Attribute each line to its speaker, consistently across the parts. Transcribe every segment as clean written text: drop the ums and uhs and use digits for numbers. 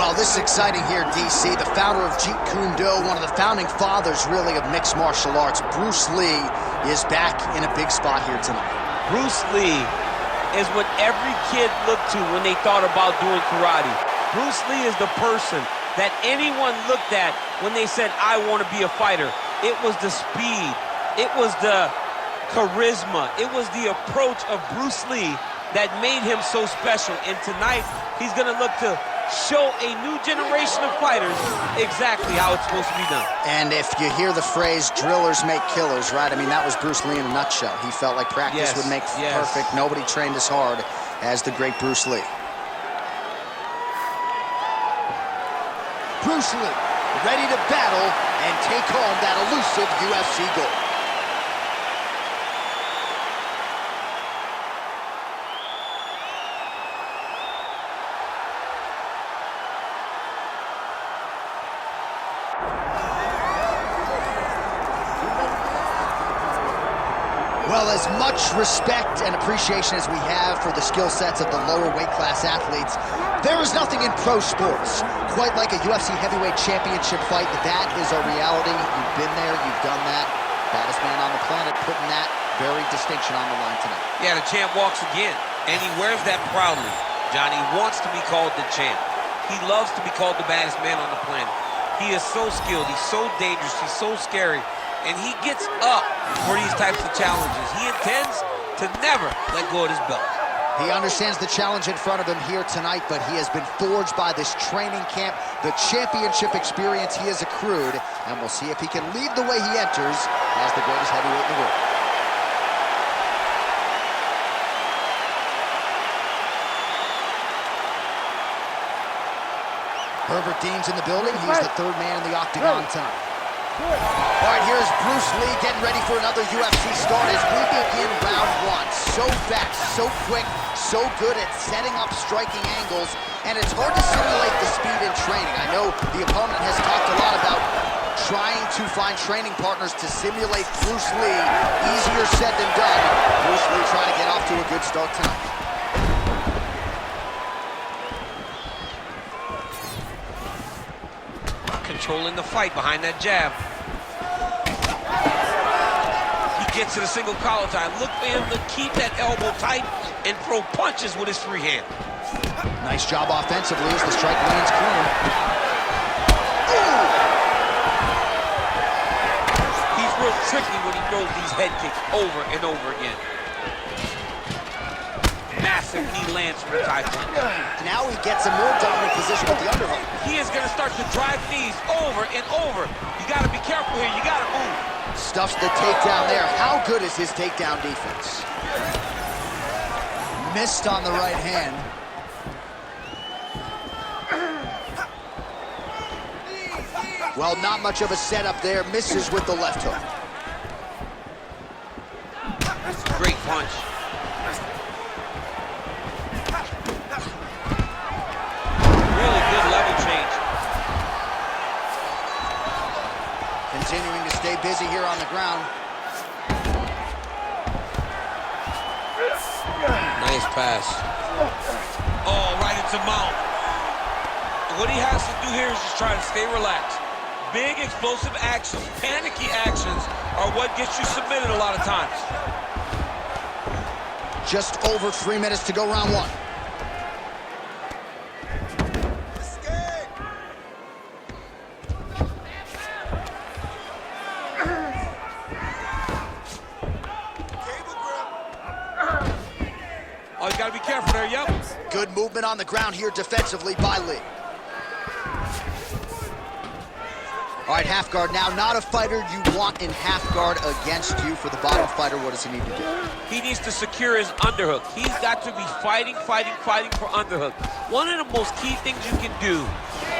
Speaker 1: Well, this is exciting here, DC. The founder of Jeet Kune Do, one of the founding fathers, really, of mixed martial arts, Bruce Lee, is back in a big spot here tonight.
Speaker 2: Bruce Lee is what every kid looked to when they thought about doing karate. Bruce Lee is the person that anyone looked at when they said, I want to be a fighter. It was the speed. It was the charisma. It was the approach of Bruce Lee that made him so special. And tonight, he's going to look to show a new generation of fighters exactly how it's supposed to be done.
Speaker 1: And if you hear the phrase, drillers make killers, right? I mean, that was Bruce Lee in a nutshell. He felt like practice would make perfect. Nobody trained as hard as the great Bruce Lee. Bruce Lee, ready to battle and take home that elusive UFC gold. Well, as much respect and appreciation as we have for the skill sets of the lower weight class athletes, there is nothing in pro sports quite like a UFC heavyweight championship fight. That is a reality. You've been there, you've done that. Baddest man on the planet putting that very distinction on the line tonight.
Speaker 2: Yeah, the champ walks again, and he wears that proudly. Johnny wants to be called the champ. He loves to be called the baddest man on the planet. He is so skilled, he's so dangerous, he's so scary. And he gets up for these types of challenges. He intends to never let go of his belt.
Speaker 1: He understands the challenge in front of him here tonight, but he has been forged by this training camp, the championship experience he has accrued, and we'll see if he can leave the way he enters as the greatest heavyweight in the world. Herbert Dean's in the building. He's the third man in the octagon tonight. All right, here's Bruce Lee getting ready for another UFC start as we begin round one. So fast, so quick, so good at setting up striking angles, and it's hard to simulate the speed in training. I know the opponent has talked a lot about trying to find training partners to simulate Bruce Lee. Easier said than done. Bruce Lee trying to get off to a good start tonight.
Speaker 2: Controlling the fight behind that jab. He gets to the single collar tie. Look for him to keep that elbow tight and throw punches with his free hand.
Speaker 1: Nice job offensively as the strike lands clean.
Speaker 2: He's real tricky when he throws these head kicks over and over again. Massive knee lands from the tie punch.
Speaker 1: Now he gets a more dominant position with the underhook.
Speaker 2: He is going to start to drive knees over and over. You got to be careful here. You got to move.
Speaker 1: Stuffs the takedown there. How good is his takedown defense? Missed on the right hand. Well, not much of a setup there. Misses with the left hook.
Speaker 2: Great punch.
Speaker 1: Continuing to stay busy here on the ground.
Speaker 2: Nice pass. Oh, right into mount. What he has to do here is just try to stay relaxed. Big explosive actions, panicky actions are what gets you submitted a lot of times.
Speaker 1: Just over 3 minutes to go round one.
Speaker 2: Oh, you gotta be careful there, yep.
Speaker 1: Good movement on the ground here defensively by Lee. All right, half guard now. Not a fighter you want in half guard against you. For the bottom fighter, what does he need to do?
Speaker 2: He needs to secure his underhook. He's got to be fighting for underhook. One of the most key things you can do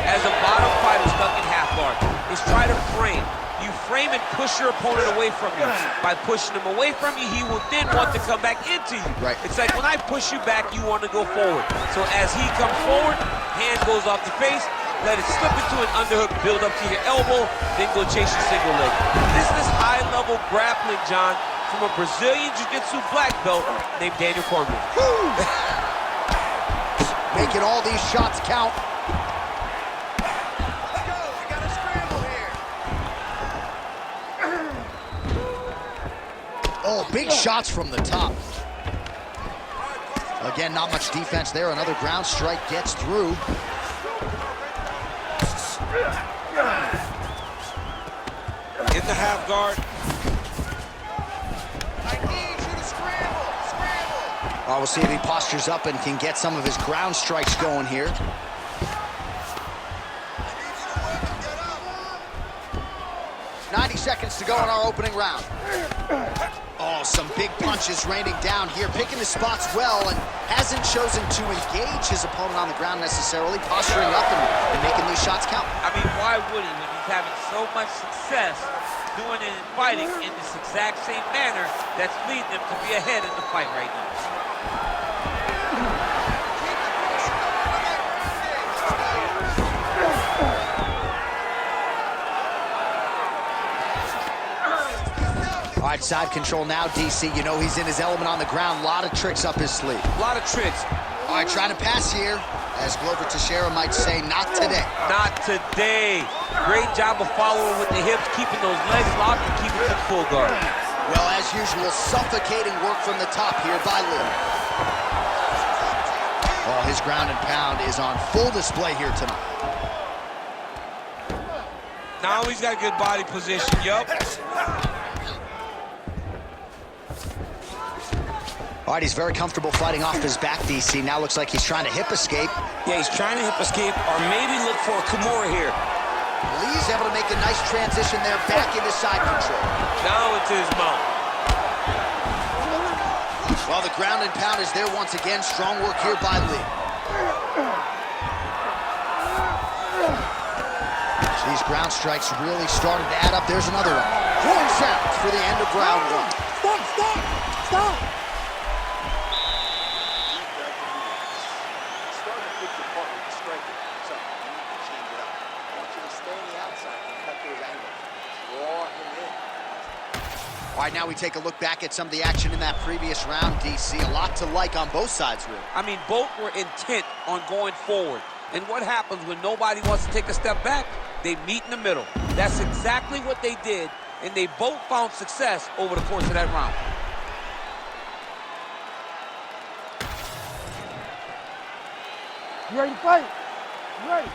Speaker 2: as a bottom fighter stuck in half guard is try to frame. You frame and push your opponent away from you. By pushing him away from you, he will then want to come back into you.
Speaker 1: Right.
Speaker 2: It's like when I push you back, you want to go forward. So as he comes forward, hand goes off the face, let it slip into an underhook, build up to your elbow, then go chase your single leg. This is high-level grappling, John, from a Brazilian Jiu-Jitsu black belt named Daniel Cormier.
Speaker 1: Making all these shots count. Oh, big shots from the top. Again, not much defense there. Another ground strike gets through.
Speaker 2: In the half guard.
Speaker 1: I need you to scramble. We'll see if he postures up and can get some of his ground strikes going here. 90 seconds to go in our opening round. Oh, some big punches raining down here, picking his spots well, and hasn't chosen to engage his opponent on the ground necessarily, posturing up and making these shots count.
Speaker 2: I mean, why would he when he's having so much success doing it and fighting in this exact same manner that's leading him to be ahead in the fight right now?
Speaker 1: All right, side control now, DC. You know he's in his element on the ground. A lot of tricks up his sleeve.
Speaker 2: A lot of tricks.
Speaker 1: All right, trying to pass here. As Glover Teixeira might say, not today.
Speaker 2: Not today. Great job of following with the hips, keeping those legs locked and keeping them full guard.
Speaker 1: Well, as usual, suffocating work from the top here by Lee. Oh, his ground and pound is on full display here tonight.
Speaker 2: Now he's got good body position, yup.
Speaker 1: All right, he's very comfortable fighting off his back, DC. Now looks like he's trying to hip escape.
Speaker 3: Yeah, he's trying to hip escape or maybe look for a Kimura here.
Speaker 1: Lee's able to make a nice transition there back into side control.
Speaker 2: Now into his mount.
Speaker 1: Well, the ground and pound is there once again. Strong work here by Lee. These ground strikes really started to add up. There's another one. Horn sounds for the end of round one.
Speaker 4: Stop!
Speaker 1: All right, now we take a look back at some of the action in that previous round, DC. A lot to like on both sides, really.
Speaker 2: I mean, both were intent on going forward. And what happens when nobody wants to take a step back? They meet in the middle. That's exactly what they did, and they both found success over the course of that round.
Speaker 4: You ready to fight? You ready?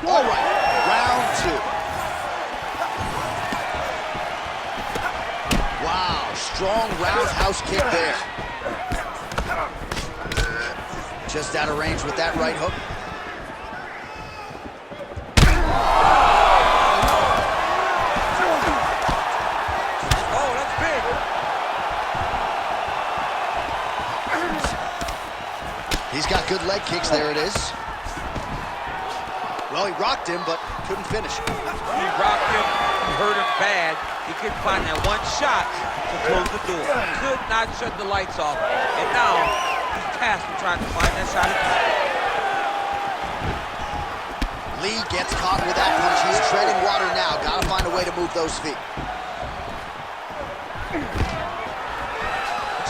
Speaker 1: All right, round two. Wow, strong roundhouse kick there. Just out of range with that right hook.
Speaker 2: Oh, that's big.
Speaker 1: He's got good leg kicks, there it is. Well, he rocked him, but couldn't finish him.
Speaker 2: He rocked him, he hurt him bad. He couldn't find that one shot to close the door. Could not shut the lights off. And now, he's tasked with trying to find that shot again.
Speaker 1: Lee gets caught with that punch. He's treading water now. Gotta find a way to move those feet.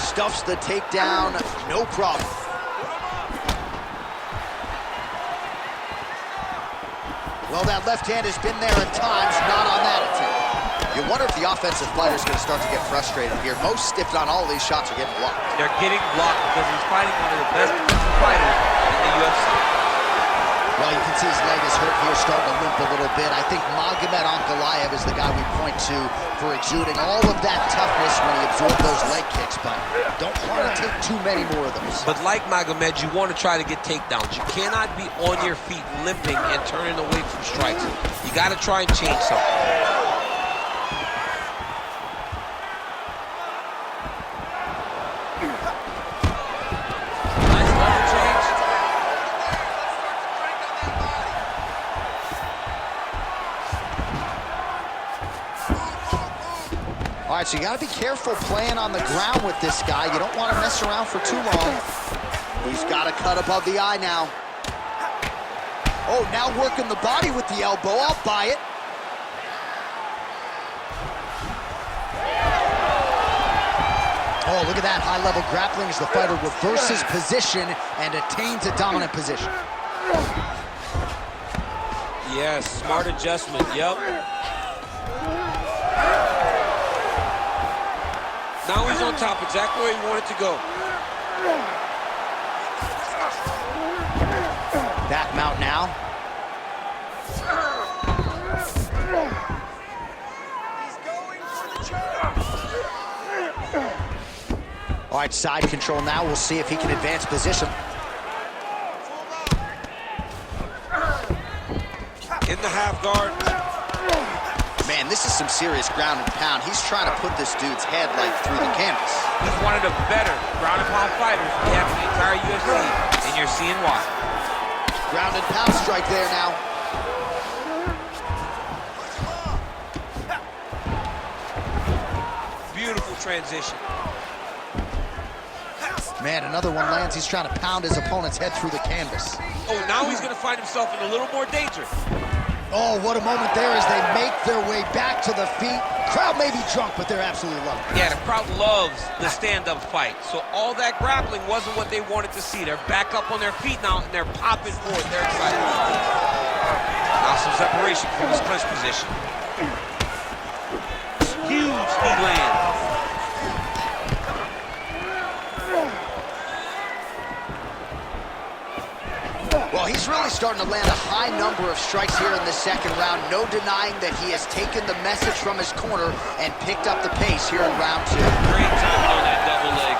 Speaker 1: Stuffs the takedown, no problem. Well, that left hand has been there at times, not on that attempt. You wonder if the offensive fighter is going to start to get frustrated here. Most, if not all, of these shots are getting blocked.
Speaker 2: They're getting blocked because he's fighting one of the best defensive fighters in the UFC.
Speaker 1: Well, you can see his leg is hurt here, starting to limp a little bit. I think Nurmagomedov-Habib is the guy we point to for exuding all of that toughness when he absorbed those leg kicks, but don't want to take too many more of those.
Speaker 2: But like Magomed, you want to try to get takedowns. You cannot be on your feet limping and turning away from strikes. You got to try and change something.
Speaker 1: All right, so you got to be careful playing on the ground with this guy. You don't want to mess around for too long. He's got to cut above the eye now. Oh, now working the body with the elbow. I'll buy it. Oh, look at that high-level grappling as the fighter reverses position and attains a dominant position.
Speaker 2: Yes, smart adjustment, yep.
Speaker 3: Now he's on top, exactly where he wanted to go.
Speaker 1: Back mount now. All right, side control now. We'll see if he can advance position.
Speaker 3: In the half guard.
Speaker 1: Man, this is some serious ground and pound. He's trying to put this dude's head like through the canvas.
Speaker 2: He's one of the better ground and pound fighters we have in the entire UFC, and you're seeing why.
Speaker 1: Ground and pound strike there now.
Speaker 3: Beautiful transition.
Speaker 1: Man, another one lands. He's trying to pound his opponent's head through the canvas.
Speaker 3: Oh, now he's going to find himself in a little more danger.
Speaker 1: Oh, what a moment there as they make their way back to the feet. Crowd may be drunk, but they're absolutely loving it.
Speaker 2: Yeah, the crowd loves the stand-up fight. So all that grappling wasn't what they wanted to see. They're back up on their feet now, and they're popping forward. They're excited. Now some separation from his clinch position. Huge knee land.
Speaker 1: Well, he's really starting to land a high number of strikes here in the second round. No denying that he has taken the message from his corner and picked up the pace here in round two.
Speaker 2: Great timing on that double leg.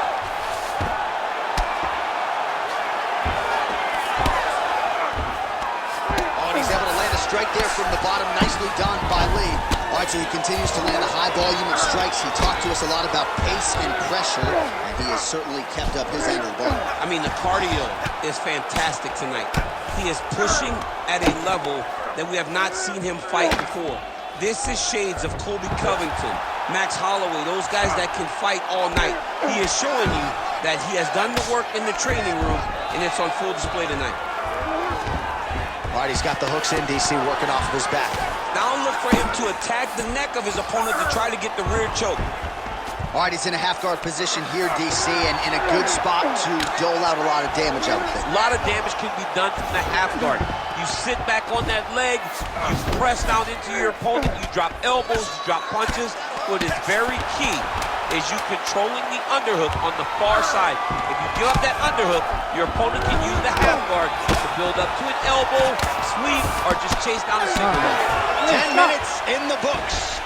Speaker 1: Oh, and he's able to land a strike there from the bottom. Nicely done by Lee. All right, so he continues to land a high volume of strikes. He talked to us a lot about pace and pressure, and he has certainly kept up his end of the ball.
Speaker 2: I mean, the cardio is fantastic tonight. He is pushing at a level that we have not seen him fight before. This is shades of Colby Covington, Max Holloway, those guys that can fight all night. He is showing you that he has done the work in the training room, and it's on full display tonight.
Speaker 1: All right, he's got the hooks in, DC, working off of his back.
Speaker 2: Now look for him to attack the neck of his opponent to try to get the rear choke.
Speaker 1: All right, he's in a half-guard position here, DC, and in a good spot to dole out a lot of damage, I would think.
Speaker 2: A lot of damage can be done from the half guard. You sit back on that leg, you press down into your opponent, you drop elbows, you drop punches. What is very key is you controlling the underhook on the far side. If you give up that underhook, your opponent can use the half guard to build up to an elbow, sweep, or just chase down a single leg.
Speaker 1: 10 minutes in the books.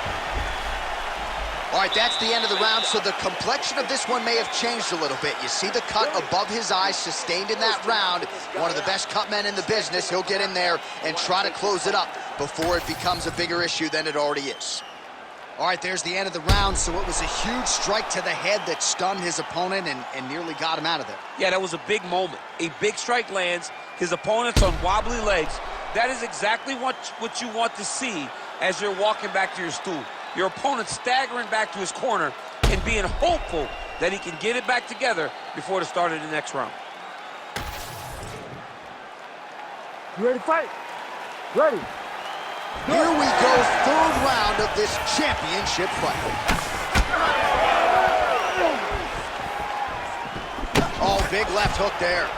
Speaker 1: All right, that's the end of the round, so the complexion of this one may have changed a little bit. You see the cut above his eye sustained in that round. One of the best cut men in the business. He'll get in there and try to close it up before it becomes a bigger issue than it already is. All right, there's the end of the round, so it was a huge strike to the head that stunned his opponent and nearly got him out of there.
Speaker 2: Yeah, that was a big moment. A big strike lands, his opponent's on wobbly legs. That is exactly what you want to see as you're walking back to your stool. Your opponent staggering back to his corner and being hopeful that he can get it back together before the start of the next round.
Speaker 4: You ready to fight? Ready.
Speaker 1: Here we go, third round of this championship fight. Oh, big left hook there.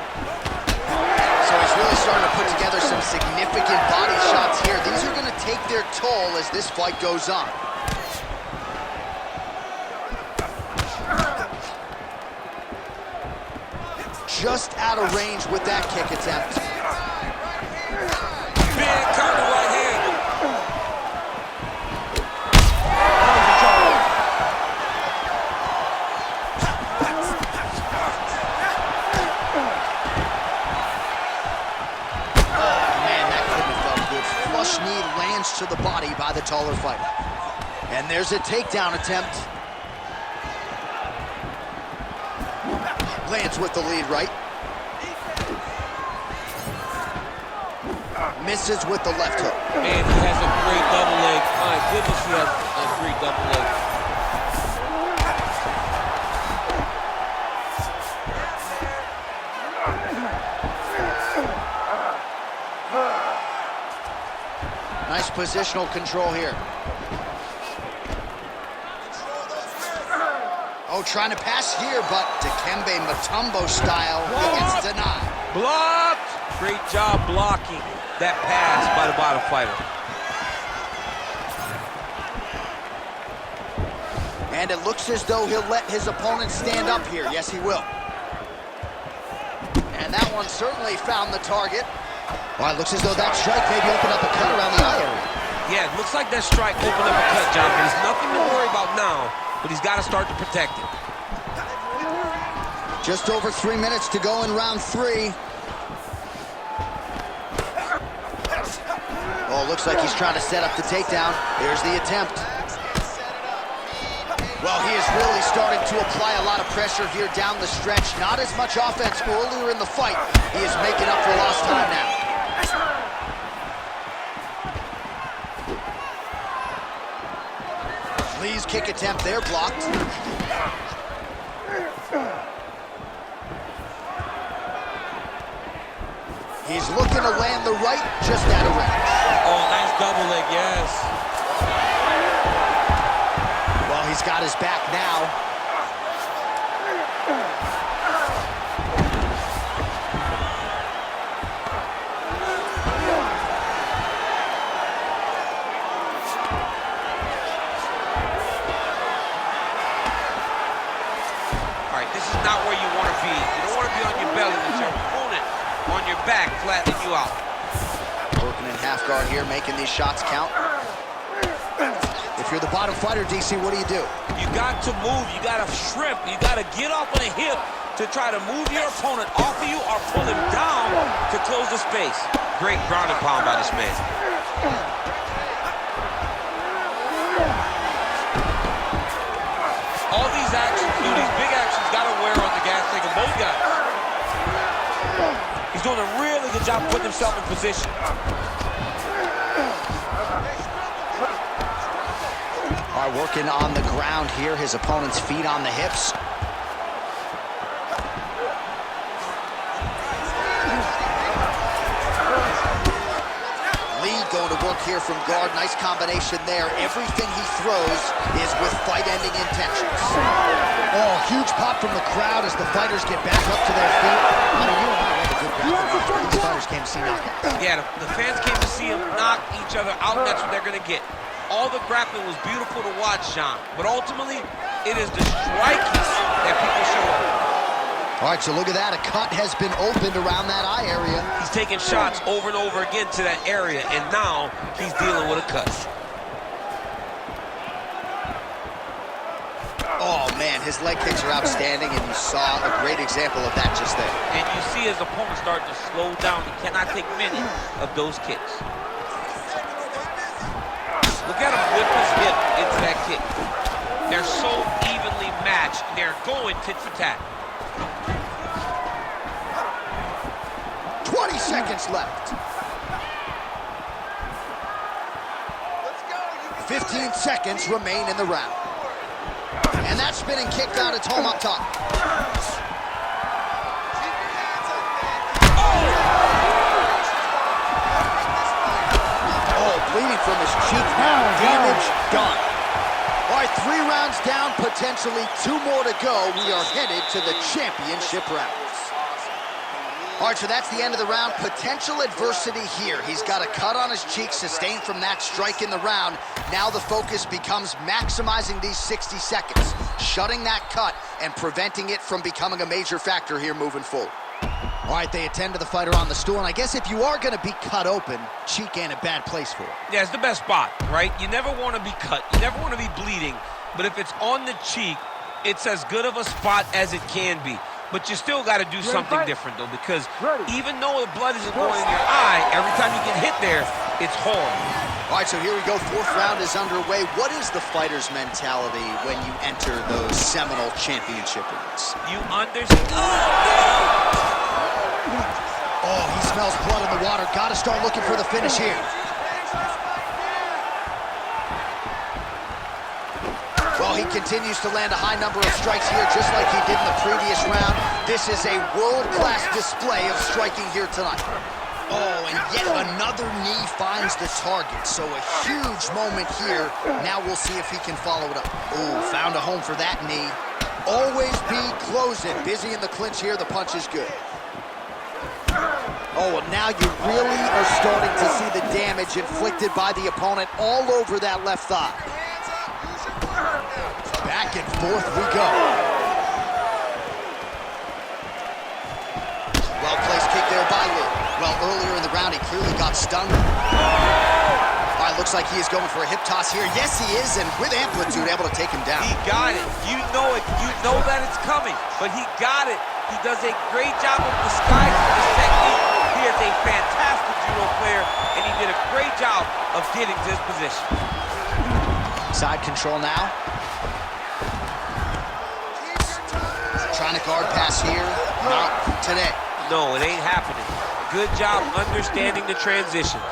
Speaker 1: So he's really starting to put together some significant body shots here. These are going to take their toll as this fight goes on. Just out of range with that kick attempt.
Speaker 3: Big counter right hand.
Speaker 1: Man, that couldn't have felt good. Flush knee lands to the body by the taller fighter. And there's a takedown attempt. Lands with the lead right. Misses with the left hook.
Speaker 2: Man, he has a great double leg. My goodness, he has a great double leg.
Speaker 1: Nice positional control here. Oh, trying to pass here, but Dikembe Mutombo style, he gets denied.
Speaker 2: Blocked! Great job blocking that pass by the bottom fighter.
Speaker 1: And it looks as though he'll let his opponent stand up here. Yes, he will. And that one certainly found the target. Well, it looks as though that strike maybe opened up a cut around the eye area.
Speaker 3: Yeah, it looks like that strike opened up a cut, John. There's nothing to worry about now, but he's got to start to protect it.
Speaker 1: Just over 3 minutes to go in round 3. Oh, looks like he's trying to set up the takedown. Here's the attempt. Well, he is really starting to apply a lot of pressure here down the stretch. Not as much offense earlier in the fight. He is making up for lost time now. Lee's kick attempt there blocked. He's looking to land the right, just out of range.
Speaker 3: Oh, nice double leg, yes.
Speaker 1: Well, he's got his back now.
Speaker 3: All right, this is not where you want to be. You don't want to be on your belly with your opponent on your back, flattening you out.
Speaker 1: Working in half guard here, making these shots count. If you're the bottom fighter, DC, what do?
Speaker 3: You got to move, you got to shrimp, you got to get off on a hip to try to move your opponent off of you or pull him down to close the space. Great ground and pound by this man. All these actions, dude, these big actions got to wear on the gas tank of both guys. He's doing a really good job putting himself in position.
Speaker 1: All right, working on the ground here, his opponent's feet on the hips. Lee going to work here from guard. Nice combination there. Everything he throws is with fight-ending intentions. Oh, huge pop from the crowd as the fighters get back up to their feet. I mean, you and I have a good back. These fighters came to see knockouts.
Speaker 3: Yeah, the fans came to see him knock each other out. That's what they're going to get. All the grappling was beautiful to watch, John, but ultimately, it is the striking that people show up.
Speaker 1: All right, so look at that. A cut has been opened around that eye area.
Speaker 3: He's taking shots over and over again to that area, and now he's dealing with a cut.
Speaker 1: Oh, man, his leg kicks are outstanding, and you saw a great example of that just there.
Speaker 3: And you see his opponent start to slow down. He cannot take many of those kicks. Look at him whip his hip into that kick. They're so evenly matched. They're going tit for tat.
Speaker 1: 20 seconds left. 15 seconds remain in the round. And that spinning kick found its home up top. Bleeding from his cheek now. Damage done. All right, 3 rounds down, potentially 2 more to go. We are headed to the championship rounds. All right, so that's the end of the round. Potential adversity here. He's got a cut on his cheek sustained from that strike in the round. Now the focus becomes maximizing these 60 seconds, shutting that cut and preventing it from becoming a major factor here moving forward. All right, they attend to the fighter on the stool, and I guess if you are going to be cut open, cheek ain't a bad place for it.
Speaker 3: Yeah, it's the best spot, right? You never want to be cut. You never want to be bleeding. But if it's on the cheek, it's as good of a spot as it can be. But you still got to do something different, though, because even though the blood isn't going in your eye, every time you get hit there, it's horrible.
Speaker 1: All right, so here we go. 4th round is underway. What is the fighter's mentality when you enter those seminal championship rings?
Speaker 3: You understand. Oh, no!
Speaker 1: Oh, he smells blood in the water. Got to start looking for the finish here. Well, he continues to land a high number of strikes here, just like he did in the previous round. This is a world-class display of striking here tonight. Oh, and yet another knee finds the target. So a huge moment here. Now we'll see if he can follow it up. Oh, found a home for that knee. Always be closing. Busy in the clinch here. The punch is good. Oh, and now you really are starting to see the damage inflicted by the opponent all over that left thigh. back and forth we go. Well-placed kick there by Lee. Well, earlier in the round, he clearly got stung. All right, looks like he is going for a hip toss here. Yes, he is, and with amplitude, able to take him down.
Speaker 2: He got it. You know it. You know that it's coming, but he got it. He does a great job of disguising his technique. He is a fantastic judo player, and he did a great job of getting to his position.
Speaker 1: Side control now. Trying to guard pass here. Not today.
Speaker 2: No, it ain't happening. Good job understanding the transitions.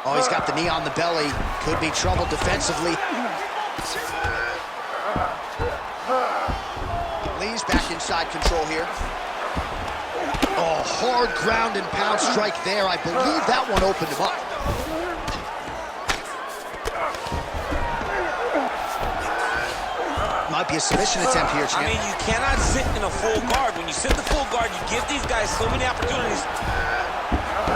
Speaker 1: Oh, he's got the knee on the belly. Could be trouble defensively. Lee's back inside control here. Oh, hard ground and pound strike there. I believe that one opened him up. Might be a submission attempt here, champ.
Speaker 2: I mean, you cannot sit in a full guard. When you sit in the full guard, you give these guys so many opportunities.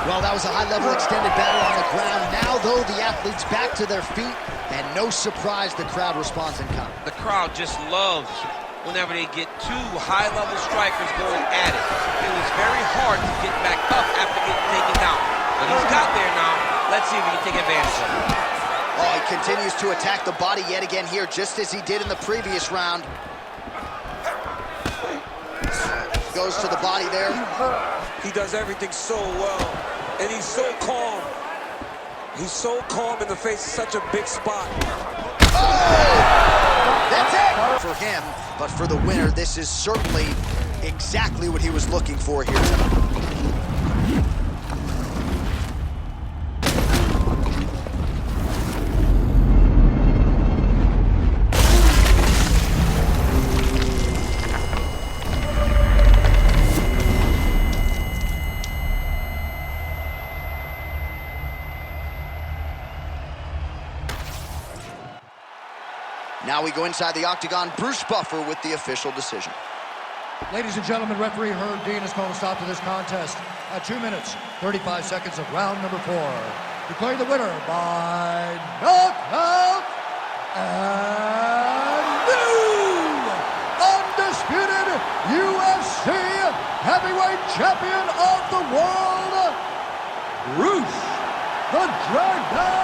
Speaker 1: Well, that was a high-level extended battle on the ground. Now, though, the athletes back to their feet, and no surprise the crowd responds in kind.
Speaker 2: The crowd just loves whenever they get two high-level strikers going at it. It was very hard to get back up after getting taken down. But he's got there now. Let's see if he can take advantage of it.
Speaker 1: Oh, he continues to attack the body yet again here, just as he did in the previous round. Goes to the body there.
Speaker 5: He does everything so well, and he's so calm. He's so calm in the face of such a big spot.
Speaker 1: Oh! That's it! For him, but for the winner, this is certainly exactly what he was looking for here tonight. Now we go inside the octagon. Bruce Buffer with the official decision.
Speaker 6: Ladies and gentlemen, referee Herb Dean has called a stop to this contest at 2 minutes, 35 seconds of round number 4. Declaring the winner by knockout and new undisputed UFC heavyweight champion of the world, Bruce the Dragon